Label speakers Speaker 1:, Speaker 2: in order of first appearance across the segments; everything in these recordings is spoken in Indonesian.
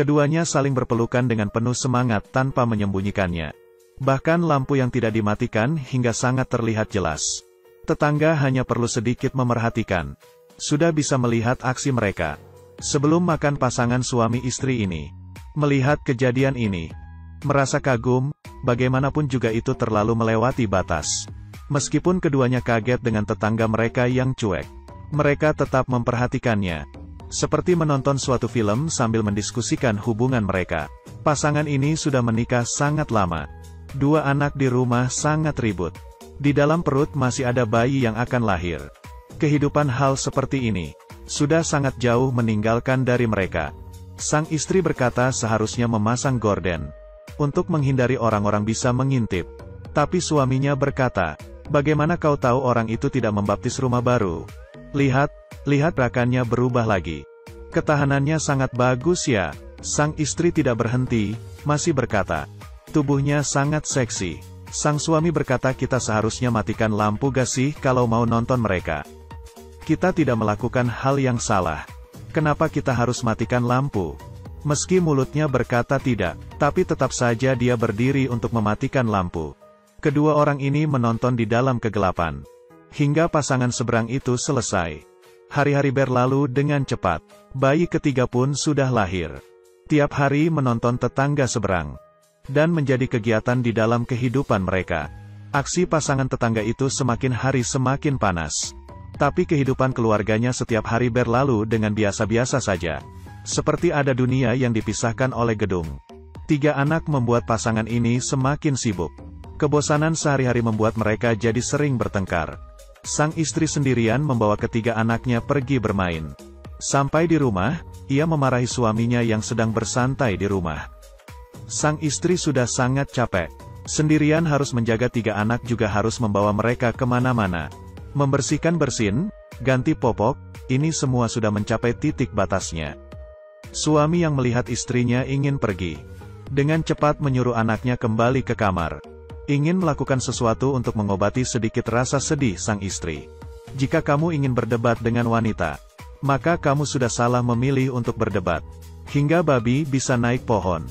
Speaker 1: Keduanya saling berpelukan dengan penuh semangat tanpa menyembunyikannya. Bahkan lampu yang tidak dimatikan hingga sangat terlihat jelas. Tetangga hanya perlu sedikit memerhatikan. Sudah bisa melihat aksi mereka. Sebelum makan pasangan suami istri ini. Melihat kejadian ini. Merasa kagum, bagaimanapun juga itu terlalu melewati batas. Meskipun keduanya kaget dengan tetangga mereka yang cuek. Mereka tetap memperhatikannya. Seperti menonton suatu film sambil mendiskusikan hubungan mereka. Pasangan ini sudah menikah sangat lama. 2 anak di rumah sangat ribut. Di dalam perut masih ada bayi yang akan lahir. Kehidupan hal seperti ini sudah sangat jauh meninggalkan dari mereka. Sang istri berkata seharusnya memasang gorden untuk menghindari orang-orang bisa mengintip. Tapi suaminya berkata, "Bagaimana kau tahu orang itu tidak membaptis rumah baru? Lihat rakannya berubah lagi. Ketahanannya sangat bagus ya." Sang istri tidak berhenti, masih berkata, "Tubuhnya sangat seksi." Sang suami berkata, "Kita seharusnya matikan lampu gas sih kalau mau nonton mereka. Kita tidak melakukan hal yang salah. Kenapa kita harus matikan lampu?" Meski mulutnya berkata tidak, tapi tetap saja dia berdiri untuk mematikan lampu. Kedua orang ini menonton di dalam kegelapan. Hingga pasangan seberang itu selesai. Hari-hari berlalu dengan cepat. Bayi ketiga pun sudah lahir. Tiap hari menonton tetangga seberang. Dan menjadi kegiatan di dalam kehidupan mereka. Aksi pasangan tetangga itu semakin hari semakin panas. Tapi kehidupan keluarganya setiap hari berlalu dengan biasa-biasa saja. Seperti ada dunia yang dipisahkan oleh gedung. 3 anak membuat pasangan ini semakin sibuk. Kebosanan sehari-hari membuat mereka jadi sering bertengkar. Sang istri sendirian membawa ketiga anaknya pergi bermain. Sampai di rumah, ia memarahi suaminya yang sedang bersantai di rumah. Sang istri sudah sangat capek. Sendirian harus menjaga 3 anak juga harus membawa mereka kemana-mana. Membersihkan bersin, ganti popok, ini semua sudah mencapai titik batasnya. Suami yang melihat istrinya ingin pergi. Dengan cepat menyuruh anaknya kembali ke kamar. Ingin melakukan sesuatu untuk mengobati sedikit rasa sedih sang istri. Jika kamu ingin berdebat dengan wanita, maka kamu sudah salah memilih untuk berdebat. Hingga babi bisa naik pohon.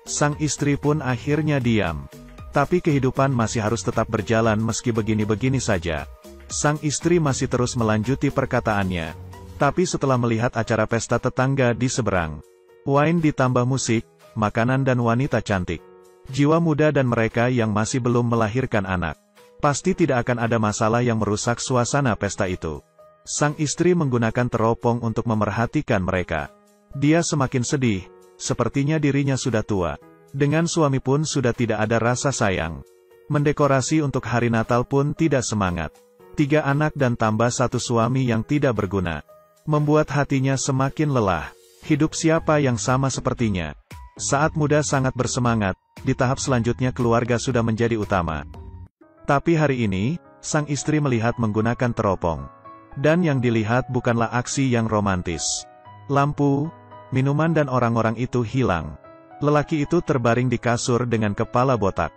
Speaker 1: Sang istri pun akhirnya diam. Tapi kehidupan masih harus tetap berjalan meski begini-begini saja. Sang istri masih terus melanjuti perkataannya. Tapi setelah melihat acara pesta tetangga di seberang, wine ditambah musik, makanan dan wanita cantik, jiwa muda dan mereka yang masih belum melahirkan anak, pasti tidak akan ada masalah yang merusak suasana pesta itu. Sang istri menggunakan teropong untuk memerhatikan mereka. Dia semakin sedih. Sepertinya dirinya sudah tua. Dengan suami pun sudah tidak ada rasa sayang. Mendekorasi untuk hari Natal pun tidak semangat. 3 anak dan tambah 1 suami yang tidak berguna. Membuat hatinya semakin lelah. Hidup siapa yang sama sepertinya. Saat muda sangat bersemangat, di tahap selanjutnya keluarga sudah menjadi utama. Tapi hari ini, sang istri melihat menggunakan teropong. Dan yang dilihat bukanlah aksi yang romantis. Lampu, minuman dan orang-orang itu hilang. Lelaki itu terbaring di kasur dengan kepala botak.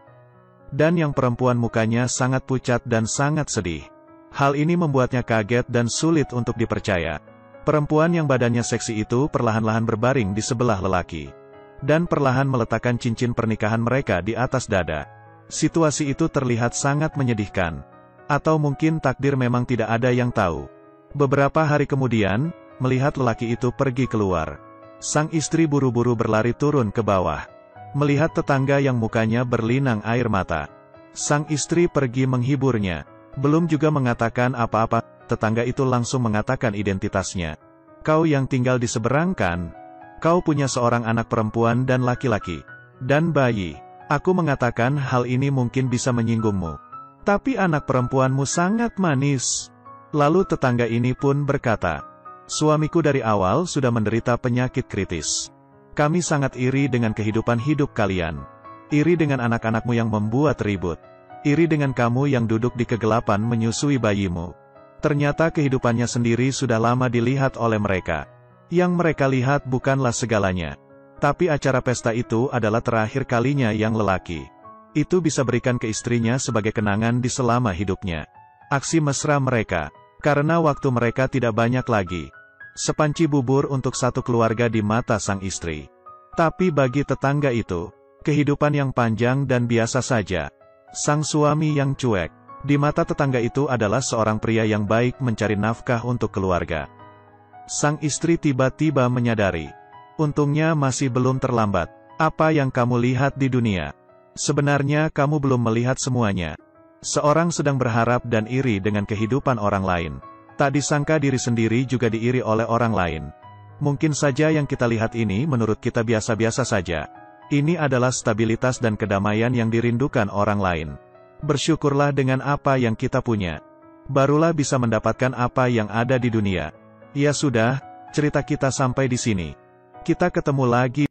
Speaker 1: Dan yang perempuan mukanya sangat pucat dan sangat sedih. Hal ini membuatnya kaget dan sulit untuk dipercaya. Perempuan yang badannya seksi itu perlahan-lahan berbaring di sebelah lelaki. Dan perlahan meletakkan cincin pernikahan mereka di atas dada. Situasi itu terlihat sangat menyedihkan. Atau mungkin takdir memang tidak ada yang tahu. Beberapa hari kemudian, melihat lelaki itu pergi keluar. Sang istri buru-buru berlari turun ke bawah. Melihat tetangga yang mukanya berlinang air mata. Sang istri pergi menghiburnya. Belum juga mengatakan apa-apa, tetangga itu langsung mengatakan identitasnya. "Kau yang tinggal di seberang kan? Kau punya seorang anak perempuan dan laki-laki. Dan bayi. Aku mengatakan hal ini mungkin bisa menyinggungmu. Tapi anak perempuanmu sangat manis." Lalu tetangga ini pun berkata, "Suamiku dari awal sudah menderita penyakit kritis. Kami sangat iri dengan kehidupan hidup kalian. Iri dengan anak-anakmu yang membuat ribut. Iri dengan kamu yang duduk di kegelapan menyusui bayimu." Ternyata kehidupannya sendiri sudah lama dilihat oleh mereka. Yang mereka lihat bukanlah segalanya. Tapi acara pesta itu adalah terakhir kalinya yang lelaki itu bisa berikan ke istrinya sebagai kenangan di selama hidupnya. Aksi mesra mereka. Karena waktu mereka tidak banyak lagi. Sepanci bubur untuk satu keluarga di mata sang istri. Tapi bagi tetangga itu, kehidupan yang panjang dan biasa saja. Sang suami yang cuek. Di mata tetangga itu adalah seorang pria yang baik mencari nafkah untuk keluarga. Sang istri tiba-tiba menyadari. Untungnya masih belum terlambat. Apa yang kamu lihat di dunia? Sebenarnya kamu belum melihat semuanya. Seorang sedang berharap dan iri dengan kehidupan orang lain. Tak disangka diri sendiri juga diiri oleh orang lain. Mungkin saja yang kita lihat ini menurut kita biasa-biasa saja. Ini adalah stabilitas dan kedamaian yang dirindukan orang lain. Bersyukurlah dengan apa yang kita punya. Barulah bisa mendapatkan apa yang ada di dunia. Ya sudah, cerita kita sampai di sini. Kita ketemu lagi.